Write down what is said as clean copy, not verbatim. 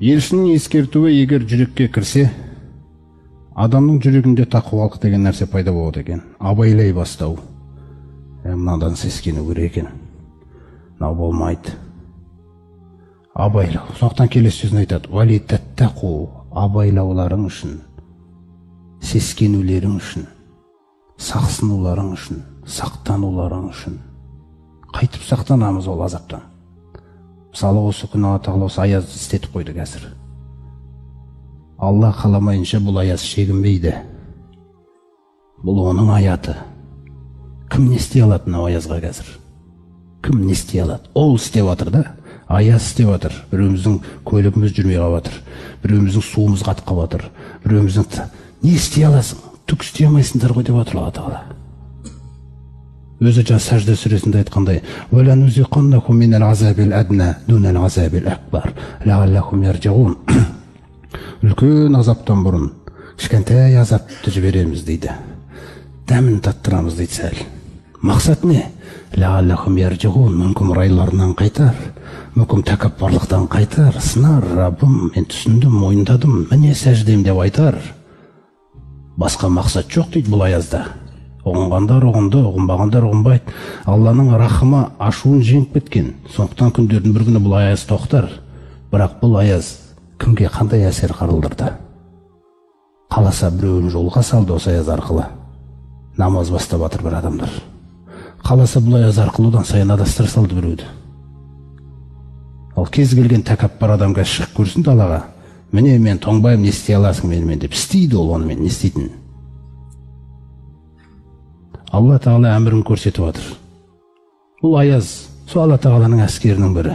Елшінің ескертуі егер жүрекке кірсе, адамның жүрегінде тақуалық деген нәрсе пайда болады екен. Абайлай бастау. Мынадан сескену керек екен. Мынау болмайды. Абайлау. Сондықтан келесі сөзін айтады. Вали таттақу, абайлауларың үшін, сескенулерің үшін, сақсынуларың үшін, сақтануларың үшін. Қайтып сақтанамыз ол азаптан. Мысалы осы күн Алла тағала осы аяз істетіп қойды қазір. Алла қаламайынша бұл аяз шегінбейді. Бұл оның аяты. Кім не істей алады мынау аязға қазір? Кім не істей алады? Ол істеп жатыр да, аяз істеп жатыр. Біреуміздің көлігіміз жүрмей қалып жатыр. Біреуміздің суымыз қатып қалып жатыр. Біреуміздің не істей аласың? Түк істей алмайсыңдар ғой деп жатыр Алла тағала. Өзі жаңа сәжде сүресінде айтқандай, «Вәләнузиқаннахум минал азабил адна дунал азабил акбар, лағаллахум яржиғун». Үлкен азаптан бұрын кішкентай азапты жібереміз дейді. Дәмін таттырамыз дейді сәл. Мақсат не? Лағаллахум яржиғун, мүмкін райларынан қайтар, мүмкін тәкаппарлықтан қайтар, сынар, Раббым, мен түсіндім, мойындадым, міне сәждем деп айтар. Басқа мақсат жоқ дейді бұл аязда. Оғынғандар оғынды, оғынбағандар оғынбайды. Алланың рахымы ашуын жеңіп кеткен. Сондықтан күндердің бір күні бұл аяз тоқтар. Бірақ бұл аяз кімге қандай әсер қалдырды? Қаласа біреуін жолға салды осы аяз арқылы. Намаз бастап жатыр бір адамдар. Қаласа бұл аяз арқылыдан сайын адастыра салды біреуді. Ал кез келген тәкаппар адамға шығып көрсін далаға. Міне мен тоңбаймын, не істей аласың менімен деп істейді ол онымен, не істейтін. Алла тағала әмірін көрсетіп жатыр. Бұл аяз, сол Алла тағаланың әскерінің бірі.